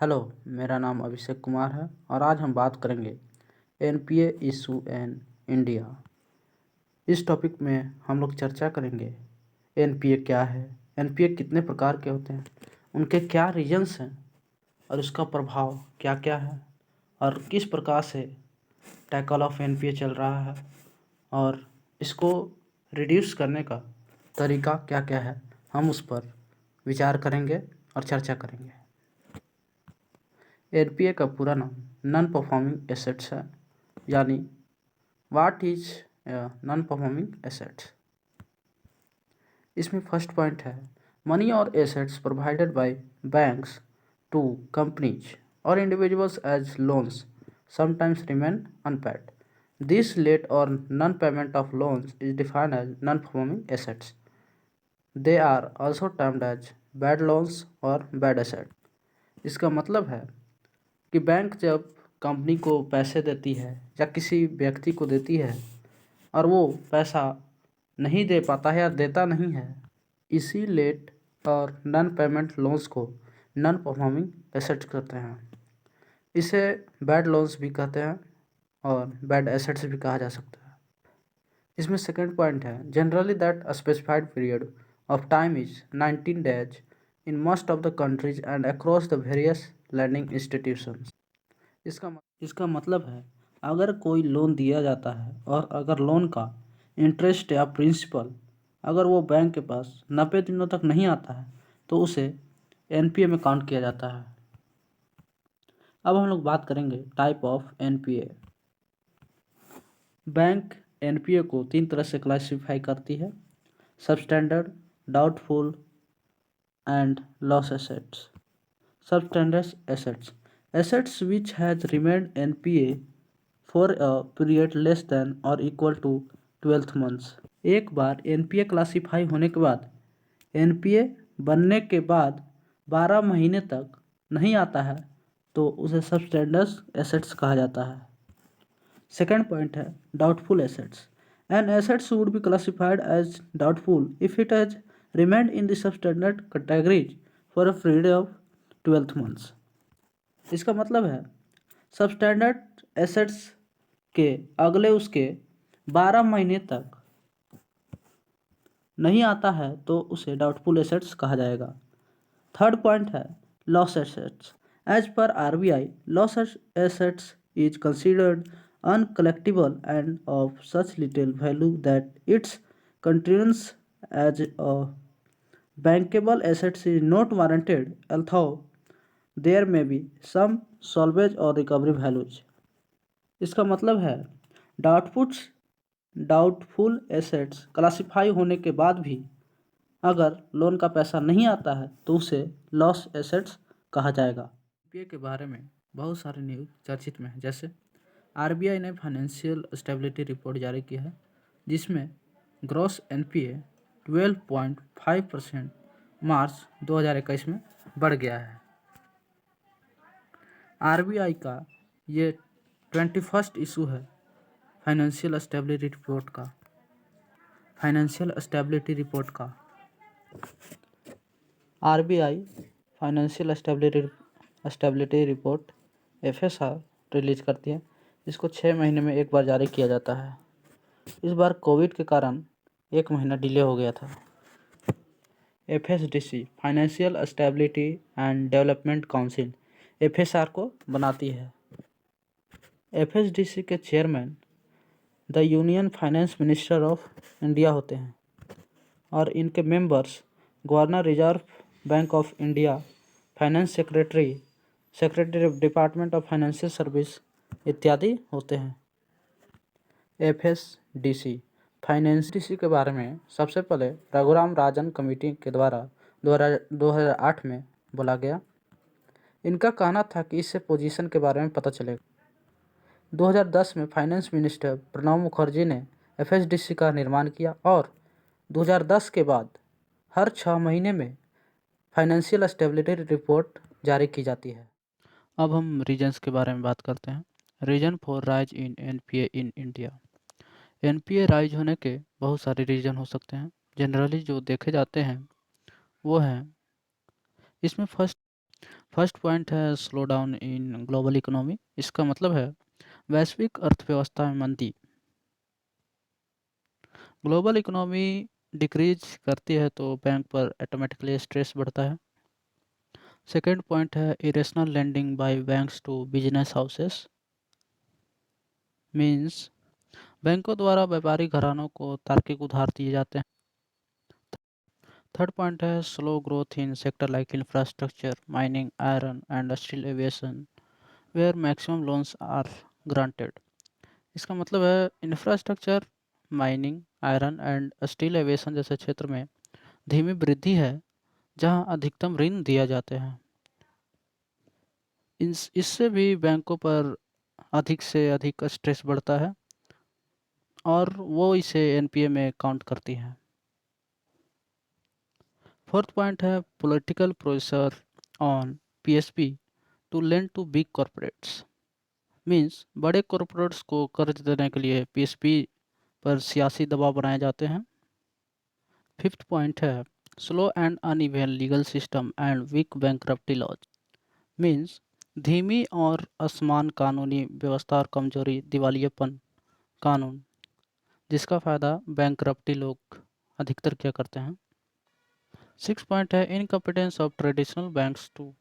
Hello, मेरा नाम अभिषेक कुमार है और आज हम बात करेंगे एनपीए इशू इन इंडिया। इस टॉपिक में हम लोग चर्चा करेंगे एनपीए क्या है, एनपीए कितने प्रकार के होते हैं, उनके क्या रीजन्स हैं और उसका प्रभाव क्या क्या है और किस प्रकार से टैकल ऑफ एनपीए चल रहा है और इसको रिड्यूस करने का तरीका क्या क्या है, हम उस पर विचार करेंगे और चर्चा करेंगे। एनपीए का पूरा नाम नॉन परफॉर्मिंग एसेट्स है, यानी what is non performing assets. इसमें फर्स्ट पॉइंट है मनी और assets provided by banks to companies और individuals as loans sometimes remain unpaid. This late or non-payment of loans is defined as non-performing assets. They are also termed as bad loans or bad assets. इसका मतलब है कि bank जब company को पैसे देती है या किसी व्यक्ति को देती है और वो पैसा नहीं दे पाता है या देता नहीं है, इसी लेट और नॉन पेमेंट लोन्स को नॉन परफॉर्मिंग एसेट्स कहते हैं। इसे बैड लोन्स भी कहते हैं और बैड एसेट्स भी कहा जा सकता है। इसमें सेकंड पॉइंट है generally that a specified period of time is 19 days in most of the countries and across the various lending institutions. इसका मतलब है अगर कोई लोन दिया जाता है और अगर लोन का इंटरेस्ट या प्रिंसिपल अगर वो बैंक के पास 90 दिनों तक नहीं आता है तो उसे एनपीए में काउंट किया जाता है। अब हम लोग बात करेंगे type of NPA. Bank NPA को 3 तरह से क्लासिफाई करती है: substandard, doubtful and loss assets. Substandard assets. Assets which has remained NPA for a period less than or equal to 12 months. एक बार एनपीए क्लासीफाई होने के बाद एनपीए बनने के बाद 12 महीने तक नहीं आता है तो उसे सबस्टैंडर्ड एसेट्स कहा जाता है। सेकेंड पॉइंट है doubtful assets. An assets would be classified as doubtful if it has remained in the substandard categories for a period of 12 months. इसका मतलब है सबस्टैंडर्ड एसेट्स के अगले उसके 12 महीने तक नहीं आता है तो उसे डाउटफुल एसेट्स कहा जाएगा। थर्ड पॉइंट है loss assets. As per RBI loss assets is considered uncollectible and of such little value that its continuance as a bankable assets is not warranted, although there may be some salvage or recovery values. इसका मतलब है doubtful assets classify होने के बाद भी अगर loan का पैसा नहीं आता है तो उसे लॉस एसेट्स कहा जाएगा। एनपीए के बारे में बहुत सारे न्यूज़ चर्चित में है, जैसे आरबीआई ने फाइनेंशियल स्टेबिलिटी रिपोर्ट जारी की है जिसमें ग्रॉस एनपीए 12.5% मार्च 2021 में बढ़ गया है। आरबीआई का ये 21st इशू है फाइनेंशियल स्टेबिलिटी रिपोर्ट का। RBI financial stability report FSR release करती है। इसको 6 महीने में एक बार जारी किया जाता है। इस बार कोविड के कारण 1 महीना डिले हो गया था। FSDC financial stability and development council FSR को बनाती है। एफएसडीसी के chairman the union finance minister of India होते हैं और इनके members governor reserve bank of India, finance secretary department of financial service इत्यादि होते हैं। एफएसडीसी फाइनेंस के बारे में सबसे पहले रघुराम राजन कमेटी के द्वारा 2008 में बोला गया। इनका कहना था कि इससे पोजीशन के बारे में पता चलेगा। 2010 में फाइनेंस मिनिस्टर प्रणब मुखर्जी ने एफएसडीसी का निर्माण किया और 2010 के बाद हर 6 महीने में फाइनेंशियल स्टेबिलिटी रिपोर्ट जारी की जाती है। अब हम रीजन्स के बारे में बात करते हैं। Reason for rise in NPA in India. NPA rise होने के बहुत सारे रीजन हो सकते हैं। जनरली जो देखे जाते हैं वो हैं, इसमें फर्स्ट पॉइंट है slow down in global economy. इसका मतलब है वैश्विक अर्थव्यवस्था में मंदी। ग्लोबल इकोनॉमी डिक्रीज करती है तो बैंक पर ऑटोमेटिकली स्ट्रेस बढ़ता है। सेकेंड पॉइंट है irrational lending by banks to business houses. Means बैंकों द्वारा व्यापारी घरानों को तार्किक उधार दिए जाते हैं। थर्ड पॉइंट है slow growth in sector like infrastructure, mining, iron and steel aviation where maximum loans are granted. इसका मतलब है infrastructure, mining, iron and steel aviation जैसे क्षेत्र में धीमी वृद्धि है जहां अधिकतम ऋण दिया जाते हैं। इससे भी बैंकों पर अधिक से अधिक स्ट्रेस बढ़ता है और वो इसे एनपीए में काउंट करती हैं। फोर्थ पॉइंट है political pressure on PSP to lend to big corporates. Means बड़े कॉरपोरेट्स को कर्ज देने के लिए पीएसपी पर सियासी दबाव बनाए जाते हैं। फिफ्थ पॉइंट है slow and uneven legal system and weak bankruptcy laws. Means धीमी और असमान कानूनी व्यवस्था और कमजोरी दिवालियेपन कानून, जिसका फ़ायदा बैंकरप्टी लोग अधिकतर क्या करते हैं। सिक्स पॉइंट है incompetence of traditional banks to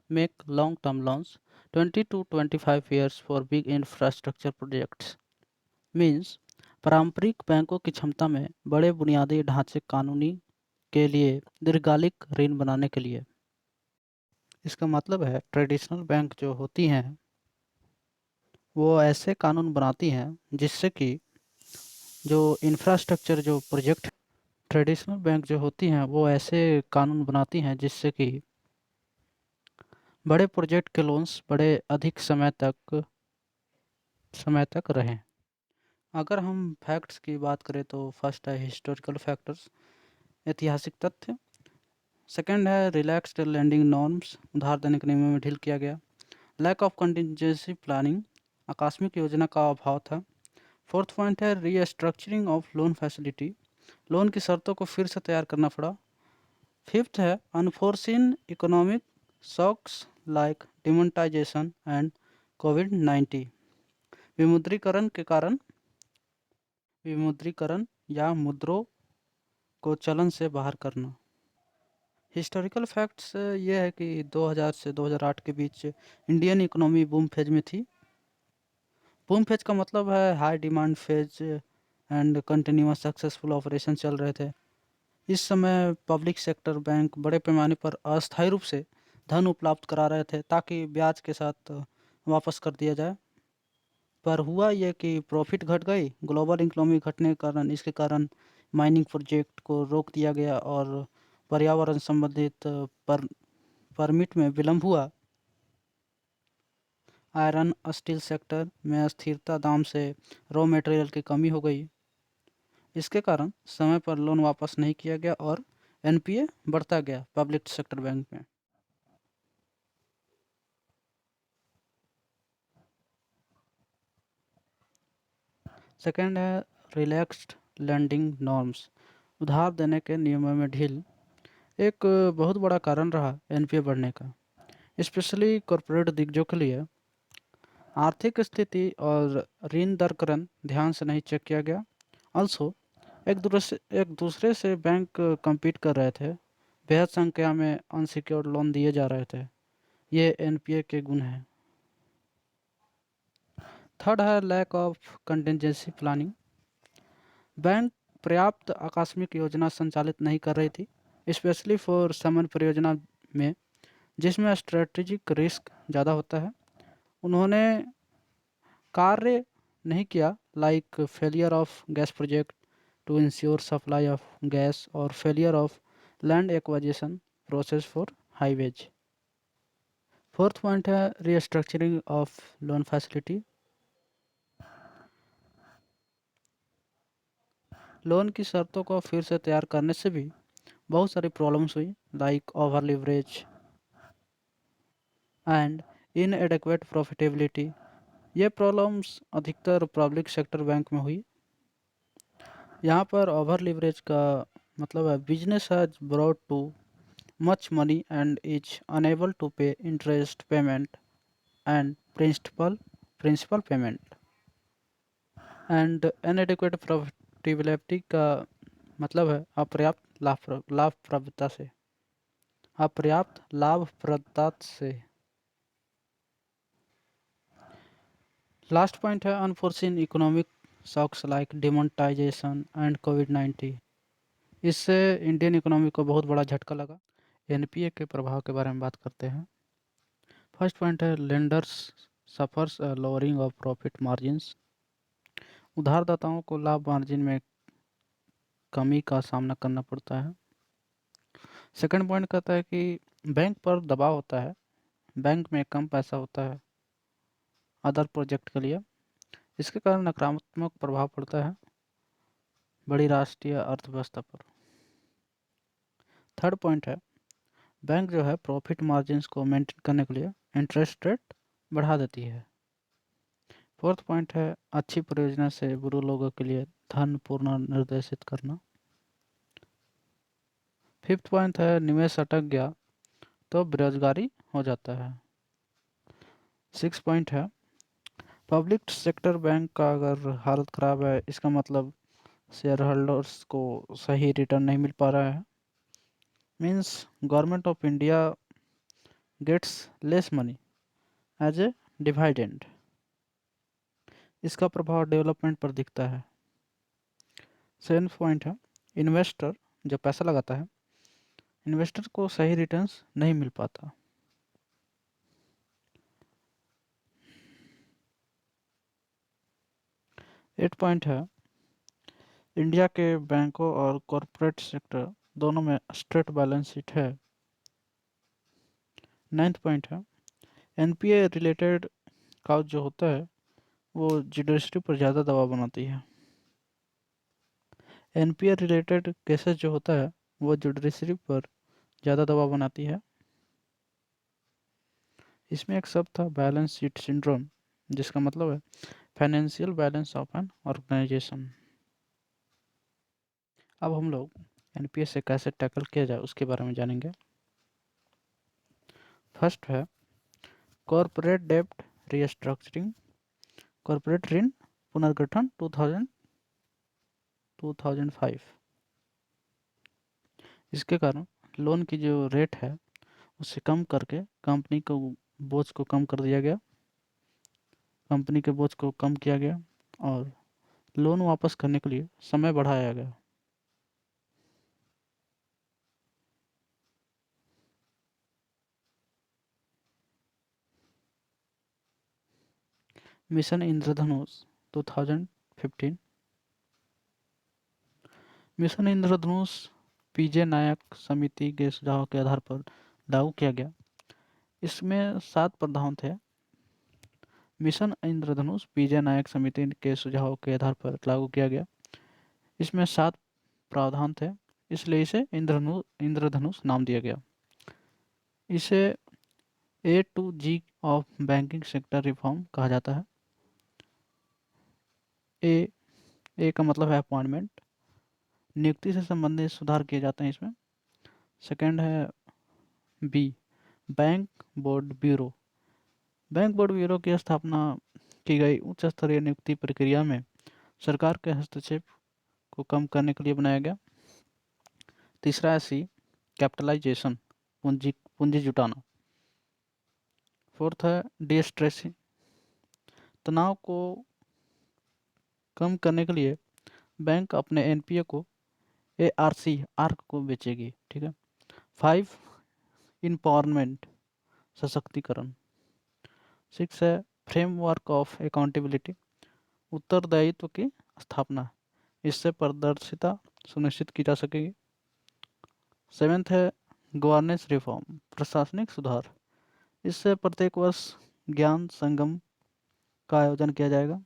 make long term loans 20 to 25 years for big infrastructure projects. Means पारंपरिक बैंकों की क्षमता में बड़े बुनियादी ढांचे कानूनी के लिए दीर्घकालिक ऋण बनाने के लिए। इसका मतलब है ट्रेडिशनल बैंक जो होती हैं वो ऐसे कानून बनाती हैं जिससे कि जो इंफ्रास्ट्रक्चर जो प्रोजेक्ट, ट्रेडिशनल बैंक जो होती हैं वो ऐसे कानून बनाती हैं जिससे कि बड़े प्रोजेक्ट के लोन्स बड़े अधिक समय तक रहें। अगर हम फैक्ट्स की बात करें तो फर्स्ट है हिस्टोरिकल फैक्टर्स, ऐतिहासिक तथ्य। सेकंड है रिलैक्स्ड लैंडिंग नॉर्म्स, उधार देने के नियमों में ढील किया गया। लैक ऑफ कंटिजेंसी प्लानिंग, आकस्मिक योजना का अभाव था। फोर्थ पॉइंट है restructuring of loan facility, loan की शर्तों को फिर से तैयार करना पड़ा। फिफ्थ है unforeseen economic shocks like demonetisation and कोविड-19, विमुद्रीकरण या मुद्रों को चलन से बाहर करना। हिस्टोरिकल फैक्ट्स ये है कि 2000 से 2008 के बीच इंडियन इकोनॉमी बूम फेज में थी। बूम फेज का मतलब है high demand phase and continuous successful operation चल रहे थे। इस समय पब्लिक सेक्टर बैंक बड़े पैमाने पर अस्थायी रूप से धन उपलब्ध करा रहे थे ताकि ब्याज के साथ वापस कर दिया जाए। पर हुआ यह कि प्रॉफिट घट गई, ग्लोबल इकोनॉमी घटने के कारण इसके कारण माइनिंग प्रोजेक्ट को रोक दिया गया और पर्यावरण संबंधित परमिट में विलंब हुआ। आयरन स्टील सेक्टर में अस्थिरता, दाम से रॉ मटेरियल की कमी हो गई। इसके कारण समय पर लोन वापस नहीं किया गया और एनपीए बढ़ता गया पब्लिक सेक्टर बैंक में। सेकेंड है रिलैक्स्ड लैंडिंग नॉर्म्स, उधार देने के नियमों में ढील एक बहुत बड़ा कारण रहा एनपीए बढ़ने का, स्पेशली कॉरपोरेट दिग्गजों के लिए। आर्थिक स्थिति और ऋण दर करण ध्यान से नहीं चेक किया गया। ऑल्सो एक दूसरे से बैंक compete कर रहे थे, बेहद संख्या में अनसिक्योर्ड लोन दिए जा रहे थे। ये एनपीए के गुण हैं। थर्ड है lack of contingency planning, bank पर्याप्त आकस्मिक योजना संचालित नहीं कर रही थी, स्पेशली फॉर समन परियोजना में जिसमें स्ट्रेटेजिक रिस्क ज़्यादा होता है। उन्होंने कार्य नहीं किया like failure of gas project to ensure supply of gas और failure of land acquisition process for highways. Fourth point है restructuring of loan facility, loan की शर्तों को फिर से तैयार करने से भी बहुत सारी प्रॉब्लम्स हुई like over leverage and inadequate profitability. ये प्रॉब्लम्स अधिकतर पब्लिक सेक्टर बैंक में हुई। यहाँ पर ओवर लिवरेज का मतलब है business has brought too much money and is unable to pay interest payment and principal payment. And inadequate profitability का मतलब है लाभप्रदता से, अपर्याप्त लाभप्रदता से। लास्ट पॉइंट है unforeseen economic shocks like demonetisation and कोविड-19। इससे इंडियन इकोनॉमी को बहुत बड़ा झटका लगा। एनपीए के प्रभाव के बारे में बात करते हैं। फर्स्ट पॉइंट है lenders suffers lowering of profit margins. उधारदाताओं को लाभ मार्जिन में कमी का सामना करना पड़ता है। सेकंड पॉइंट कहता है कि बैंक पर दबाव होता है, बैंक में कम पैसा होता है अदर प्रोजेक्ट के लिए, इसके कारण नकारात्मक प्रभाव पड़ता है बड़ी राष्ट्रीय अर्थव्यवस्था पर। थर्ड पॉइंट है बैंक जो है प्रॉफिट मार्जिन्स को मेंटेन करने के लिए इंटरेस्ट रेट बढ़ा देती है। फोर्थ पॉइंट है अच्छी परियोजना से बुरे लोगों के लिए धन पुनर्निर्देशित करना। फिफ्थ पॉइंट है निवेश अटक गया तो बेरोजगारी हो जाता है। सिक्स पॉइंट है पब्लिक सेक्टर बैंक का अगर हालत ख़राब है, इसका मतलब शेयर होल्डर्स को सही रिटर्न नहीं मिल पा रहा है, means government of India gets less money as a dividend. इसका प्रभाव डेवलपमेंट पर दिखता है। सेवेंथ पॉइंट है इन्वेस्टर जो पैसा लगाता है, इन्वेस्टर को सही रिटर्न्स नहीं मिल पाता। एट पॉइंट है इंडिया के बैंकों और कॉरपोरेट सेक्टर दोनों में स्ट्रेट बैलेंस शीट है। नाइन्थ पॉइंट है एनपीए रिलेटेड काउज जो होता है वो जुडिशरी पर ज़्यादा दबाव बनाती है। एनपीए रिलेटेड केसेस जो होता है वो जुडिशरी पर ज़्यादा दबाव बनाती है। इसमें एक शब्द था बैलेंस शीट सिंड्रोम, जिसका मतलब है financial balance of an organisation. अब हम लोग एनपीए से कैसे टैकल किया जाए उसके बारे में जानेंगे। फर्स्ट है कॉरपोरेट डेब्ट रीस्ट्रक्चरिंग, कॉरपोरेट ऋण पुनर्गठन 2005। इसके कारण लोन की जो रेट है उसे कम करके कंपनी को बोझ को कम कर दिया गया, कंपनी के बोझ को कम किया गया और लोन वापस करने के लिए समय बढ़ाया गया। मिशन इंद्रधनुष 2015। मिशन इंद्रधनुष पीजे नायक समिति के सुझाव के आधार पर लागू किया गया। इसमें 7 प्रावधान थे। मिशन इंद्रधनुष पीजे नायक समिति के सुझाव के आधार पर लागू किया गया। इसमें 7 प्रावधान थे, इसलिए इसे इंद्रधनुष नाम दिया गया। इसे A to G of banking sector reform कहा जाता है। ए का मतलब है अपॉइंटमेंट, नियुक्ति से संबंधित सुधार किए जाते हैं इसमें। सेकंड है B bank board bureau. Bank board bureau की स्थापना की गई उच्च स्तरीय नियुक्ति प्रक्रिया में सरकार के हस्तक्षेप को कम करने के लिए बनाया गया। तीसरा है सी कैपिटलाइजेशन, पूंजी पूंजी जुटाना। फोर्थ है डी स्ट्रेसिंग, तनाव को कम करने के लिए बैंक अपने एनपीए को एआरसी आर्क को बेचेगी। ठीक है। 5 इम्पावरमेंट, सशक्तिकरण। 6 है फ्रेमवर्क ऑफ अकाउंटेबिलिटी, उत्तरदायित्व की स्थापना, इससे पारदर्शिता सुनिश्चित की जा सकेगी। 7th है गवर्नेंस रिफॉर्म, प्रशासनिक सुधार, इससे प्रत्येक वर्ष ज्ञान संगम का आयोजन किया जाएगा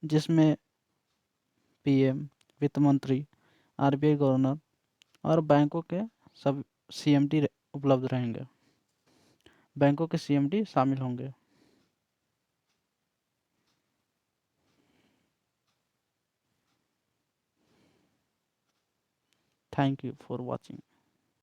जिसमें पीएम, वित्त मंत्री, आरबीआई गवर्नर और बैंकों के सब सीएमडी उपलब्ध रहेंगे, बैंकों के सीएमडी शामिल होंगे। Thank you for watching.